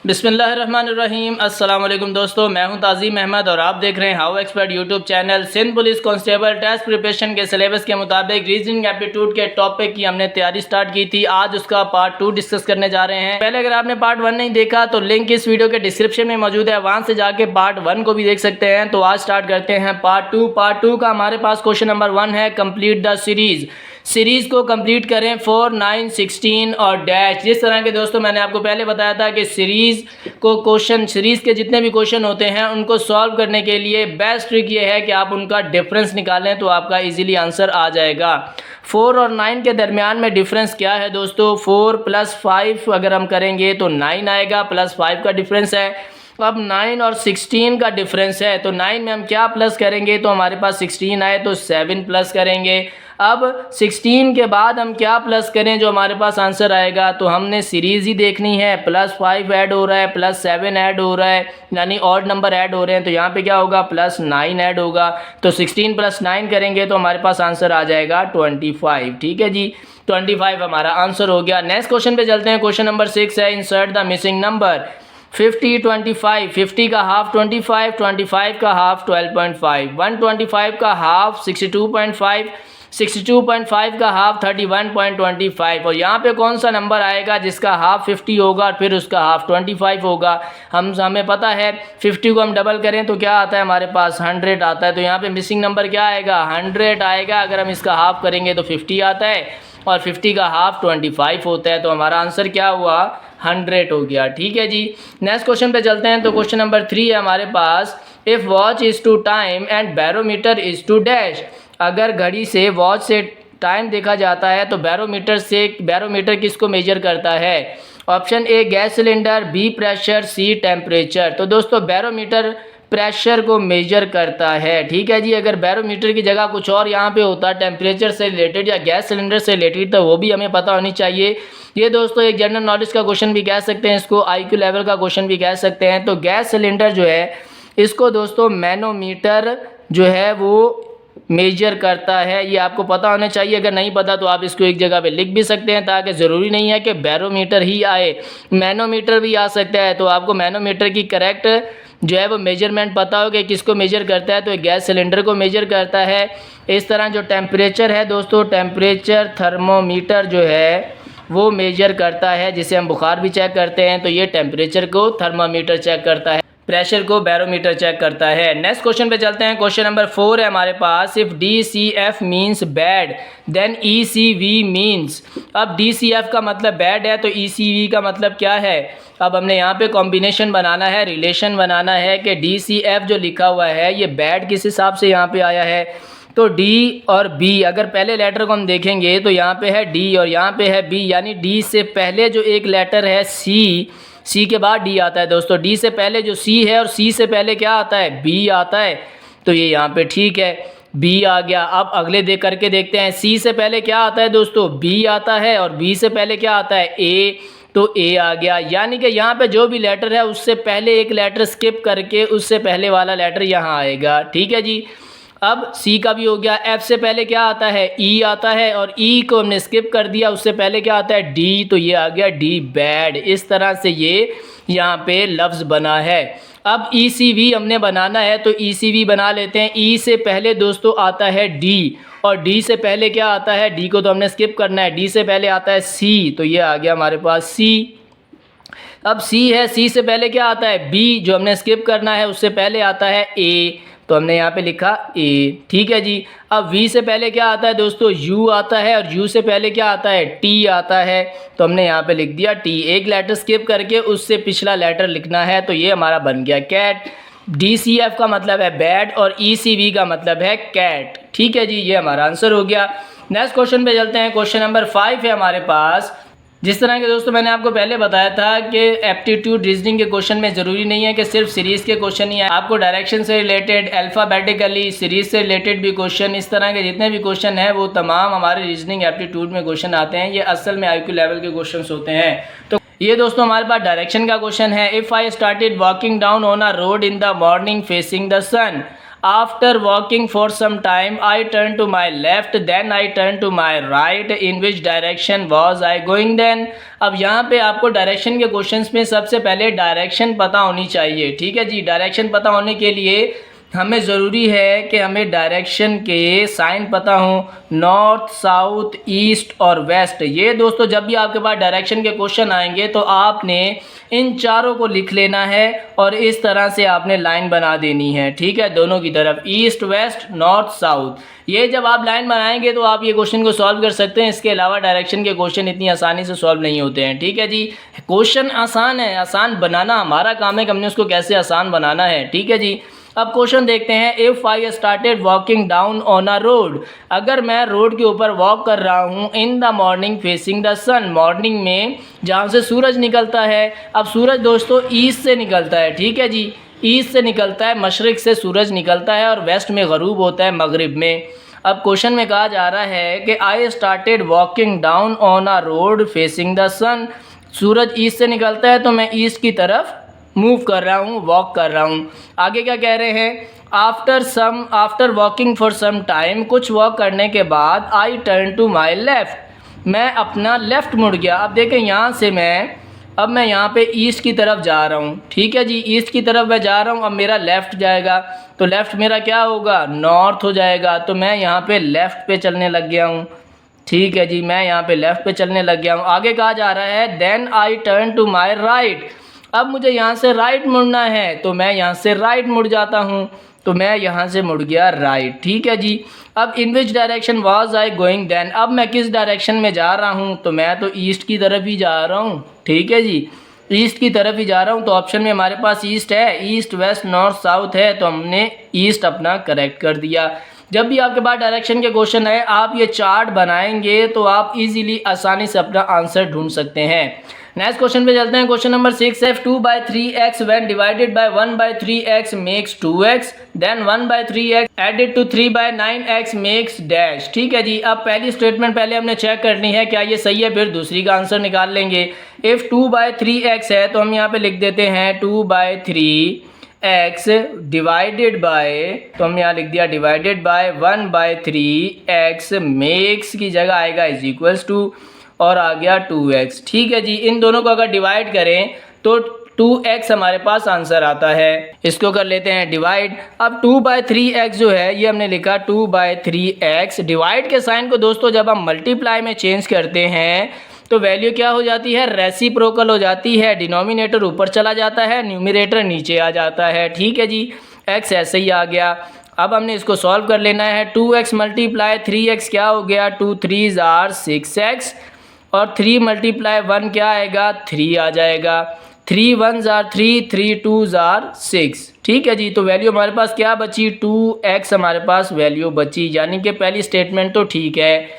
बिस्मिल्लाहिर्रहमानिर्रहीम। अस्सलाम वालेकुम दोस्तों, मैं हूं ताज़ीम अहमद और आप देख रहे हैं how expert YouTube channel. Sindh police constable test preparation के सिलेबस के मुताबिक रीजनिंग एप्टीट्यूड के टॉपिक की हमने तैयारी स्टार्ट की थी। आज उसका पार्ट 2 डिस्कस करने जा रहे हैं। पहले अगर आपने पार्ट 1 नहीं देखा तो लिंक इस वीडियो के डिस्क्रिप्शन में मौजूद है, वहाँ से जाके पार्ट 1 को भी देख सकते हैं। तो आज स्टार्ट करते हैं पार्ट 2। पार्ट 2 का हमारे पास क्वेश्चन नंबर 1 है, कंप्लीट द सीरीज़ को कंप्लीट करें 4, 9, 16 और डैश। जिस तरह के दोस्तों मैंने आपको पहले बताया था कि सीरीज़ के जितने भी क्वेश्चन होते हैं उनको सॉल्व करने के लिए बेस्ट ट्रिक ये है कि आप उनका डिफरेंस निकालें तो आपका इजीली आंसर आ जाएगा। 4 और 9 के दरमियान में डिफरेंस क्या है दोस्तों? 4 + 5 अगर हम करेंगे तो 9 आएगा, +5 का डिफरेंस है। अब 9 और 16 का डिफरेंस है, तो 9 में हम क्या प्लस करेंगे तो हमारे पास 16 आए तो 7 प्लस करेंगे। अब 16 के बाद हम क्या प्लस करें जो हमारे पास आंसर आएगा? तो हमने सीरीज़ ही देखनी है। +5 ऐड हो रहा है, +7 ऐड हो रहा है, यानी ऑड नंबर ऐड हो रहे हैं, तो यहाँ पे क्या होगा? +9 ऐड होगा। तो 16 + 9 करेंगे तो हमारे पास आंसर आ जाएगा 25। ठीक है जी, 25 हमारा आंसर हो गया। नेक्स्ट क्वेश्चन पे चलते हैं। क्वेश्चन नंबर 6 है, इंसर्ट द मिसिंग नंबर। 50, 25, 50 का हाफ 25, 25 का हाफ 12.5, 125 का हाफ 62.5, 62.5 का हाफ 31.25। और यहाँ पे कौन सा नंबर आएगा जिसका हाफ 50 होगा और फिर उसका हाफ 25 होगा? हमें पता है 50 को हम डबल करें तो क्या आता है हमारे पास? 100 आता है। तो यहाँ पे मिसिंग नंबर क्या आएगा? 100 आएगा। अगर हम इसका हाफ करेंगे तो 50 आता है और 50 का हाफ 25 होता है। तो हमारा आंसर क्या हुआ? 100 हो गया। ठीक है जी, नेक्स्ट क्वेश्चन पे चलते हैं। तो क्वेश्चन नंबर 3 है हमारे पास, if watch is to time and barometer is to dash. अगर घड़ी से वॉच से टाइम देखा जाता है तो बैरोमीटर किसको मेजर करता है? Option A gas cylinder, B pressure, C temperature. तो दोस्तों बैरोमीटर प्रेशर को मेजर करता है। ठीक है जी, अगर बैरोमीटर की जगह कुछ और यहाँ पे होता टेम्परेचर से रिलेटेड या गैस सिलेंडर से रिलेटेड तो वो भी हमें पता होनी चाहिए। ये दोस्तों एक जनरल नॉलेज का क्वेश्चन भी कह सकते हैं, इसको IQ लेवल का क्वेश्चन भी कह सकते हैं। तो गैस सिलेंडर जो है इसको दोस्तों मैनोमीटर जो है वो मेजर करता है, ये आपको पता होना चाहिए। अगर नहीं पता तो आप इसको एक जगह पे लिख भी सकते हैं, ताकि ज़रूरी नहीं है कि बैरोमीटर ही आए, मैनोमीटर भी आ सकता है। तो आपको मैनोमीटर की करेक्ट जो है वो मेजरमेंट पता हो कि किसको मेजर करता है, तो गैस सिलेंडर को मेजर करता है। इस तरह जो टेम्परेचर है दोस्तों, टेम्परेचर थर्मोमीटर जो है वो मेजर करता है, जिसे हम बुखार भी चेक करते हैं। तो ये टेम्परेचर को थर्मामीटर चेक करता है, प्रेशर को बैरोमीटर चेक करता है। नेक्स्ट क्वेश्चन पे चलते हैं। क्वेश्चन नंबर 4 है हमारे पास, if DCF means bad then ECV means. अब DCF का मतलब बैड है तो ECV का मतलब क्या है? अब हमने यहाँ पे कॉम्बिनेशन बनाना है, रिलेशन बनाना है कि DCF जो लिखा हुआ है ये बैड किस हिसाब से यहाँ पे आया है। तो D और B, अगर पहले लेटर को हम देखेंगे तो यहाँ पे है D और यहाँ पे है B, यानी D से पहले जो एक लेटर है C के बाद D आता है दोस्तों। D से पहले जो C है और C से पहले क्या आता है? B आता है। तो ये यहाँ पे ठीक है, B आ गया। अब अगले करके देखते हैं, C से पहले क्या आता है दोस्तों? B आता है और B से पहले क्या आता है? A, तो A आ गया। यानी कि यहाँ पे जो भी लेटर है उससे पहले एक लेटर स्किप करके उससे पहले वाला लेटर यहाँ आएगा। ठीक है जी, अब C का भी हो गया। F से पहले क्या आता है? E आता है और E को हमने स्किप कर दिया, उससे पहले क्या आता है? D, तो ये आ गया D बैड। इस तरह से ये यहाँ पे लफ्ज़ बना है। अब ECV हमने बनाना है तो ECV बना लेते हैं। E से पहले दोस्तों आता है D और D से पहले क्या आता है? D को तो हमने स्किप करना है, D से पहले आता है C, तो ये आ गया हमारे पास C। अब C है, C से पहले क्या आता है? B, जो हमने स्किप करना है उससे पहले आता है A, तो हमने यहाँ पे लिखा A। ठीक है जी, अब V से पहले क्या आता है दोस्तों? U आता है और U से पहले क्या आता है? T आता है, तो हमने यहाँ पे लिख दिया T। एक लेटर स्किप करके उससे पिछला लेटर लिखना है, तो ये हमारा बन गया कैट। DCF का मतलब है बैड और ECV का मतलब है कैट। ठीक है जी, ये हमारा आंसर हो गया। नेक्स्ट क्वेश्चन पे चलते हैं। क्वेश्चन नंबर 5 है हमारे पास। जिस तरह के दोस्तों मैंने आपको पहले बताया था कि एप्टीट्यूड रीजनिंग के क्वेश्चन में ज़रूरी नहीं है कि सिर्फ सीरीज़ के क्वेश्चन ही आए, आपको डायरेक्शन से रिलेटेड, अल्फ़ाबेटिकली, सीरीज़ से रिलेटेड भी क्वेश्चन, इस तरह के जितने भी क्वेश्चन हैं वो तमाम हमारे रीजनिंग एप्टीट्यूड में क्वेश्चन आते हैं। ये असल में IQ लेवल के क्वेश्चन होते हैं। तो ये दोस्तों हमारे पास डायरेक्शन का क्वेश्चन है, if I started walking down on a road in the morning facing the sun. After walking for some time I turn to my left then I turn to my right in which direction was I going then. अब यहाँ पे आपको direction के questions में सबसे पहले direction पता होनी चाहिए। ठीक है जी, डायरेक्शन पता होने के लिए हमें ज़रूरी है कि हमें डायरेक्शन के साइन पता हो, नॉर्थ, साउथ, ईस्ट और वेस्ट। ये दोस्तों जब भी आपके पास डायरेक्शन के क्वेश्चन आएंगे तो आपने इन चारों को लिख लेना है और इस तरह से आपने लाइन बना देनी है। ठीक है, दोनों की तरफ ईस्ट, वेस्ट, नॉर्थ, साउथ। ये जब आप लाइन बनाएंगे तो आप ये क्वेश्चन को सॉल्व कर सकते हैं। इसके अलावा डायरेक्शन के क्वेश्चन इतनी आसानी से सॉल्व नहीं होते हैं। ठीक है जी, क्वेश्चन आसान है, आसान बनाना हमारा काम है कि हमने उसको कैसे आसान बनाना है। ठीक है जी, अब क्वेश्चन देखते हैं। If I started walking down on a road, अगर मैं रोड के ऊपर वॉक कर रहा हूँ in the morning facing the sun, morning में जहाँ से सूरज निकलता है। अब सूरज दोस्तों ईस्ट से निकलता है। ठीक है जी, ईस्ट से निकलता है, मशरिक से सूरज निकलता है और वेस्ट में गरूब होता है, मगरिब में। अब क्वेश्चन में कहा जा रहा है कि I started walking down on a road facing the sun, सूरज ईस्ट से निकलता है तो मैं ईस्ट की तरफ मूव कर रहा हूँ, वॉक कर रहा हूँ। आगे क्या कह रहे हैं, after walking for some time, कुछ वॉक करने के बाद I turn to my left, मैं अपना लेफ़्ट मुड़ गया। अब देखें यहाँ से अब मैं यहाँ पे ईस्ट की तरफ जा रहा हूँ। ठीक है जी, ईस्ट की तरफ मैं जा रहा हूँ। अब मेरा लेफ़्ट जाएगा तो लेफ़्ट मेरा क्या होगा, नॉर्थ हो जाएगा। तो मैं यहाँ पे लेफ़्ट पे चलने लग गया हूँ। ठीक है जी, मैं यहाँ पे लेफ़्ट पे चलने लग गया हूँ। आगे कहा जा रहा है then I turn to my right, अब मुझे यहाँ से राइट मुड़ना है तो मैं यहाँ से राइट मुड़ जाता हूँ, तो मैं यहाँ से मुड़ गया राइट। ठीक है जी, अब in which direction was I going then, अब मैं किस डायरेक्शन में जा रहा हूँ, तो मैं तो ईस्ट की तरफ ही जा रहा हूँ। ठीक है जी, ईस्ट की तरफ ही जा रहा हूँ। तो ऑप्शन में हमारे पास ईस्ट है, ईस्ट, वेस्ट, नॉर्थ, साउथ है, तो हमने ईस्ट अपना करेक्ट कर दिया। जब भी आपके पास डायरेक्शन के क्वेश्चन है आप ये चार्ट बनाएंगे तो आप इजीली आसानी से अपना आंसर ढूंढ सकते हैं। नेक्स्ट क्वेश्चन पे चलते हैं। क्वेश्चन नंबर 6 है 2/3x when divided by 1/3x makes 2x, then 1/3x added to 3/9x makes dash। ठीक है जी, अब पहली स्टेटमेंट पहले हमने चेक करनी है क्या ये सही है, फिर दूसरी का आंसर निकाल लेंगे। इफ़ 2/3x है तो हम यहाँ पे लिख देते हैं 2/3x डिवाइडेड बाय, तो हम यहाँ लिख दिया डिवाइडेड बाय 1/3x मेक्स की जगह आएगा इज इक्वल्स टू और आ गया 2x। ठीक है जी, इन दोनों को अगर डिवाइड करें तो 2x हमारे पास आंसर आता है। इसको कर लेते हैं डिवाइड। अब 2/3x जो है ये हमने लिखा 2/3x, डिवाइड के साइन को दोस्तों जब हम मल्टीप्लाई में चेंज करते हैं तो वैल्यू क्या हो जाती है, रेसिप्रोकल हो जाती है। डिनोमिनेटर ऊपर चला जाता है, न्यूमरेटर नीचे आ जाता है। ठीक है जी, x ऐसे ही आ गया। अब हमने इसको सॉल्व कर लेना है। 2x मल्टीप्लाई 3x क्या हो गया, 2 3s are 6x और 3 मल्टीप्लाई 1 क्या आएगा, 3 आ जाएगा। 3 1s are 3, 3 2s are 6। ठीक है जी, तो वैल्यू हमारे पास क्या बची, 2x हमारे पास वैल्यू बची, यानी कि पहली स्टेटमेंट तो ठीक है।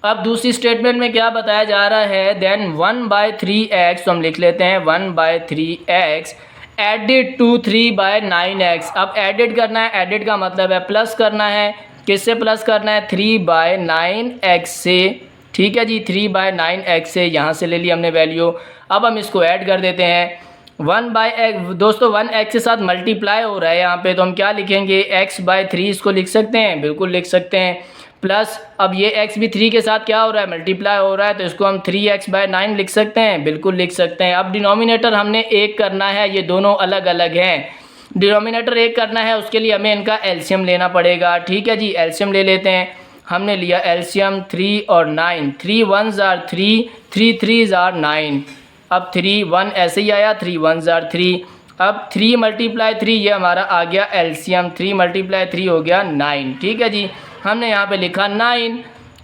अब दूसरी स्टेटमेंट में क्या बताया जा रहा है, देन 1/3x, तो हम लिख लेते हैं 1/3x एडिड टू 3/9x। अब एडिड करना है, एडिड का मतलब है प्लस करना है। किससे प्लस करना है, 3/9x से। ठीक है जी, 3/9x से यहाँ से ले ली हमने वैल्यू। अब हम इसको ऐड कर देते हैं 1/x, दोस्तों 1x के साथ मल्टीप्लाई हो रहा है यहाँ पे, तो हम क्या लिखेंगे, x/3 इसको लिख सकते हैं, बिल्कुल लिख सकते हैं। प्लस अब ये x भी 3 के साथ क्या हो रहा है, मल्टीप्लाई हो रहा है, तो इसको हम 3x/9 लिख सकते हैं, बिल्कुल लिख सकते हैं। अब डिनोमिनेटर हमने एक करना है, ये दोनों अलग अलग हैं। डिनोमिनेटर एक करना है, उसके लिए हमें इनका एलसीएम लेना पड़ेगा। ठीक है जी, एलसीएम ले लेते हैं। हमने लिया एलसीएम 3 और 9, 3 1s are 3, 3 3s are 9। अब 3 1 ऐसे ही आया, 3 1s are 3। अब 3 मल्टीप्लाई 3 ये हमारा आ गया एलसीएम, 3 मल्टीप्लाई 3 हो गया 9। ठीक है जी, हमने यहाँ पे लिखा 9।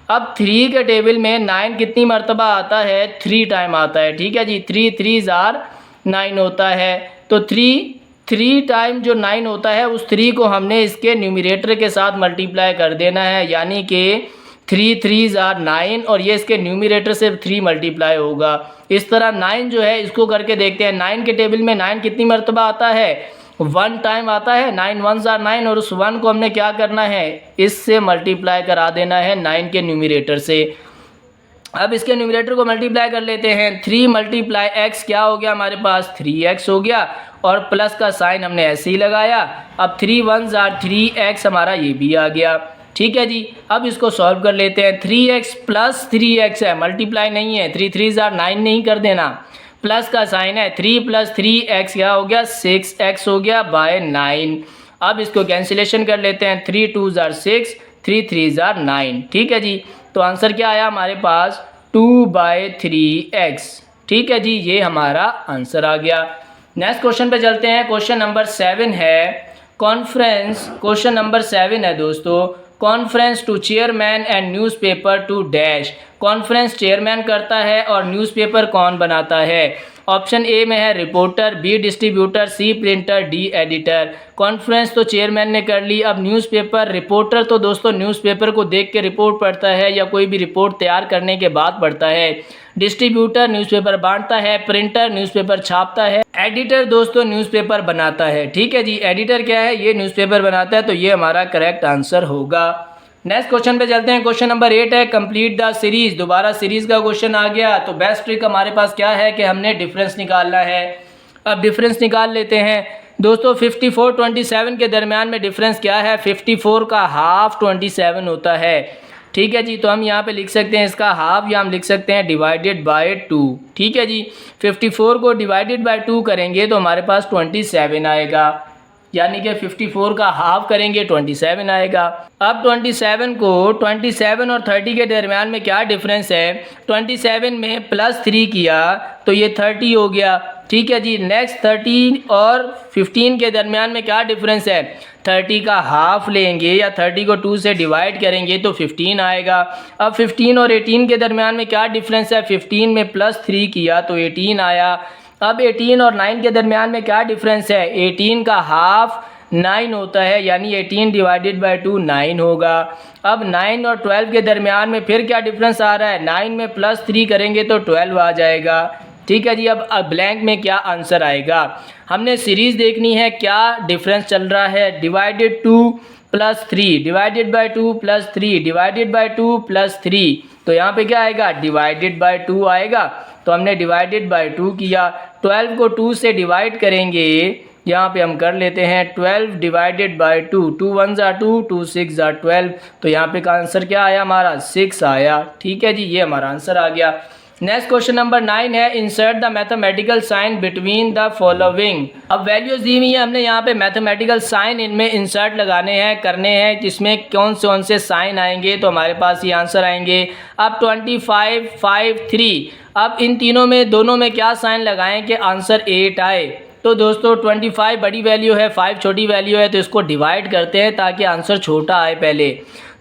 अब 3 के टेबल में 9 कितनी मरतबा आता है, 3 टाइम आता है। ठीक है जी, 3 3s are 9 होता है, तो 3 टाइम जो 9 होता है उस 3 को हमने इसके न्यूमरेटर के साथ मल्टीप्लाई कर देना है, यानी कि 3 3s are 9 और ये इसके न्यूमरेटर से 3 मल्टीप्लाई होगा। इस तरह 9 जो है इसको करके देखते हैं। 9 के टेबल में 9 कितनी मरतबा आता है, 1 टाइम आता है। 9 1s are 9 और उस 1 को हमने क्या करना है, इससे मल्टीप्लाई करा देना है 9 के न्यूमरेटर से। अब इसके न्यूमरेटर को मल्टीप्लाई कर लेते हैं। 3 मल्टीप्लाई एक्स क्या हो गया हमारे पास 3x हो गया और प्लस का साइन हमने ऐसे ही लगाया। अब 3 1s आर 3x हमारा ये भी आ गया। ठीक है जी, अब इसको सॉल्व कर लेते हैं। 3x प्लस 3x है, मल्टीप्लाई नहीं है, 3 3s आर 9 नहीं कर देना, प्लस का साइन है। 3 प्लस 3x क्या हो गया 6x हो गया बाय 9। अब इसको कैंसिलेशन कर लेते हैं। 3 2s आर 6, 3 3s आर 9। ठीक है जी, तो आंसर क्या आया हमारे पास 2/3x। ठीक है जी, ये हमारा आंसर आ गया। नेक्स्ट क्वेश्चन पे चलते हैं। क्वेश्चन नंबर 7 है कॉन्फ्रेंस। क्वेश्चन नंबर 7 है दोस्तों, conference to chairman and newspaper to dash. Conference chairman करता है और न्यूज़पेपर कौन बनाता है। ऑप्शन ए में है रिपोर्टर, बी डिस्ट्रीब्यूटर, सी प्रिंटर, डी एडिटर। कॉन्फ्रेंस तो चेयरमैन ने कर ली, अब न्यूज़पेपर। रिपोर्टर तो दोस्तों न्यूज़पेपर को देख के रिपोर्ट पढ़ता है या कोई भी रिपोर्ट तैयार करने के बाद पढ़ता है। डिस्ट्रीब्यूटर न्यूज़पेपर बांटता है, प्रिंटर न्यूज़पेपर छापता है, एडिटर दोस्तों न्यूज़पेपर बनाता है। ठीक है जी, एडिटर क्या है ये न्यूज़पेपर बनाता है, तो ये हमारा करेक्ट आंसर होगा। नेक्स्ट क्वेश्चन पे चलते हैं। क्वेश्चन नंबर 8 है कंप्लीट द सीरीज। दोबारा सीरीज का क्वेश्चन आ गया। तो बेस्ट ट्रिक हमारे पास क्या है कि हमने डिफरेंस निकालना है। अब डिफरेंस निकाल लेते हैं दोस्तों। 54 27 के दरमियान में डिफरेंस क्या है 54 का हाफ 27 होता है। ठीक है जी, तो हम यहाँ पे लिख सकते हैं इसका हाफ, या हम लिख सकते हैं डिवाइडेड बाय 2। ठीक है जी, 54 को डिवाइडेड बाय 2 करेंगे तो हमारे पास 27 आएगा, यानी कि 54 का हाफ करेंगे 27 आएगा। अब 27 को 27 और 30 के दरमियान में क्या डिफरेंस है, 27 में +3 किया तो ये 30 हो गया। ठीक है जी, नेक्स्ट 30 और 15 के दरमियान में क्या डिफरेंस है, 30 का हाफ लेंगे या 30 को 2 से डिवाइड करेंगे तो 15 आएगा। अब 15 और 18 के दरमियान में क्या डिफरेंस है, 15 में +3 किया तो 18 आया। अब 18 और 9 के दरमियान में क्या डिफरेंस है, 18 का हाफ 9 होता है, यानी 18 डिवाइडेड बाय 2 9 होगा। अब 9 और 12 के दरमियान में फिर क्या डिफरेंस आ रहा है, 9 में +3 करेंगे तो 12 आ जाएगा। ठीक है जी, अब ब्लैंक में क्या आंसर आएगा, हमने सीरीज़ देखनी है क्या डिफरेंस चल रहा है। Divided 2 +3 divided by 2 +3 divided by 2 +3, तो यहाँ पे क्या आएगा डिवाइडेड बाय 2 आएगा। तो हमने डिवाइडेड बाय 2 किया। 12 को 2 से डिवाइड करेंगे, यहाँ पे हम कर लेते हैं 12 divided by 2, 2 1s are 2, 2 6s are 12, तो यहाँ पे का आंसर क्या आया हमारा 6 आया। ठीक है जी, ये हमारा आंसर आ गया। नेक्स्ट क्वेश्चन नंबर 9 है insert the mathematical sign between the following. अब वैल्यूज दी हुई है, हमने यहाँ पे मैथमेटिकल साइन इनमें इंसर्ट लगाने हैं, करने हैं, जिसमें कौन से साइन आएंगे तो हमारे पास ये आंसर आएंगे। अब 25 5 3, अब इन तीनों में दोनों में क्या साइन लगाएं कि आंसर 8 आए। तो दोस्तों 25 बड़ी वैल्यू है, 5 छोटी वैल्यू है, तो इसको डिवाइड करते हैं ताकि आंसर छोटा आए पहले।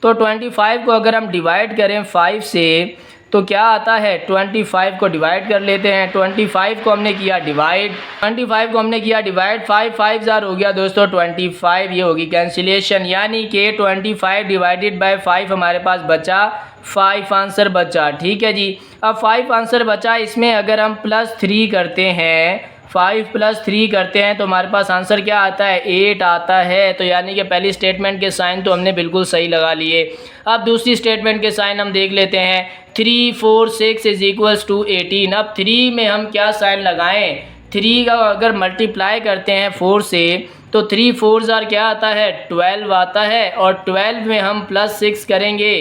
तो 25 को अगर हम डिवाइड करें 5 से तो क्या आता है, 25 को डिवाइड कर लेते हैं। 25 को हमने किया डिवाइड, 5 5 ज़ार हो गया दोस्तों 25, ये होगी कैंसिलेशन, यानी कि 25 डिवाइडेड बाय 5 हमारे पास बचा 5 आंसर बचा। ठीक है जी, अब 5 आंसर बचा, इसमें अगर हम +3 करते हैं, 5 + 3 करते हैं तो हमारे पास आंसर क्या आता है 8 आता है। तो यानी कि पहली स्टेटमेंट के साइन तो हमने बिल्कुल सही लगा लिए। अब दूसरी स्टेटमेंट के साइन हम देख लेते हैं। 3 4 6 = 18। अब 3 में हम क्या साइन लगाएं, 3 का अगर मल्टीप्लाई करते हैं 4 से तो 3 4 ज़ार क्या आता है 12 आता है, और 12 में हम +6 करेंगे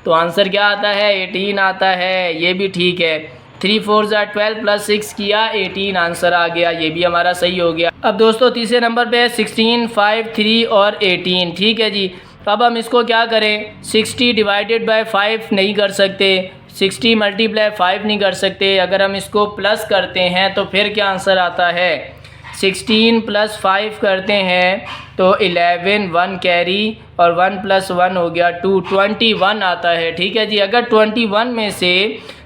तो आंसर क्या आता है 18 आता है। ये भी ठीक है, 3 4 ज़ार 12 +6 किया 18 आंसर आ गया, ये भी हमारा सही हो गया। अब दोस्तों तीसरे नंबर पे 16 5 3 और 18। ठीक है जी, अब हम इसको क्या करें, 60 डिवाइडेड बाय 5 नहीं कर सकते, 60 मल्टीप्लाई 5 नहीं कर सकते। अगर हम इसको प्लस करते हैं तो फिर क्या आंसर आता है, 16 + 5 करते हैं तो 11 1 कैरी और 1 + 1 हो गया 2, 21 आता है। ठीक है जी, अगर 21 में से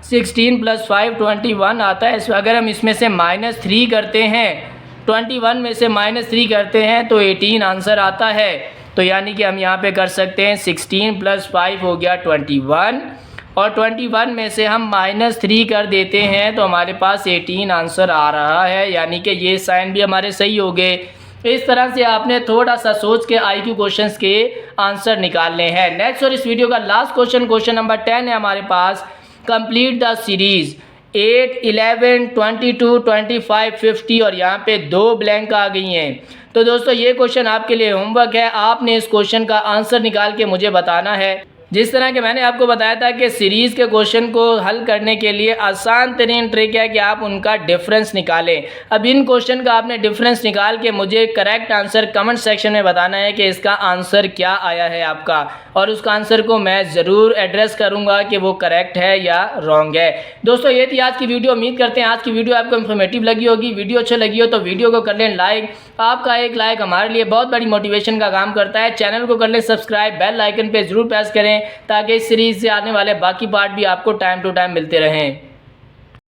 16 + 5 21 आता है, अगर हम इसमें से -3 करते हैं, 21 में से -3 करते हैं तो 18 आंसर आता है। तो यानी कि हम यहाँ पे कर सकते हैं 16 + 5 हो गया 21, और 21 में से हम -3 कर देते हैं तो हमारे पास 18 आंसर आ रहा है, यानी कि ये साइन भी हमारे सही हो गए। इस तरह से आपने थोड़ा सा सोच के IQ क्वेश्चंस के आंसर निकालने हैं। नेक्स्ट और इस वीडियो का लास्ट क्वेश्चन नंबर 10 है हमारे पास, कंप्लीट द सीरीज़ 8, 11, 22, 25, 50 और यहाँ पे 2 ब्लैंक आ गई हैं। तो दोस्तों ये क्वेश्चन आपके लिए होमवर्क है, आपने इस क्वेश्चन का आंसर निकाल के मुझे बताना है। जिस तरह के मैंने आपको बताया था कि सीरीज़ के क्वेश्चन को हल करने के लिए आसान तरीन ट्रिक है कि आप उनका डिफरेंस निकालें। अब इन क्वेश्चन का आपने डिफरेंस निकाल के मुझे करेक्ट आंसर कमेंट सेक्शन में बताना है कि इसका आंसर क्या आया है आपका, और उसका आंसर को मैं ज़रूर एड्रेस करूँगा कि वो करेक्ट है या रॉन्ग है। दोस्तों ये थी आज की वीडियो। उम्मीद करते हैं आज की वीडियो आपको इन्फॉर्मेटिव लगी होगी। वीडियो अच्छी लगी हो तो वीडियो को कर लें लाइक। आपका एक लाइक हमारे लिए बहुत बड़ी मोटिवेशन का काम करता है। चैनल को कर लें सब्सक्राइब, बेल आइकन पे ज़रूर प्रेस करें ताकि इस सीरीज़ से आने वाले बाकी पार्ट भी आपको टाइम टू टाइम मिलते रहें।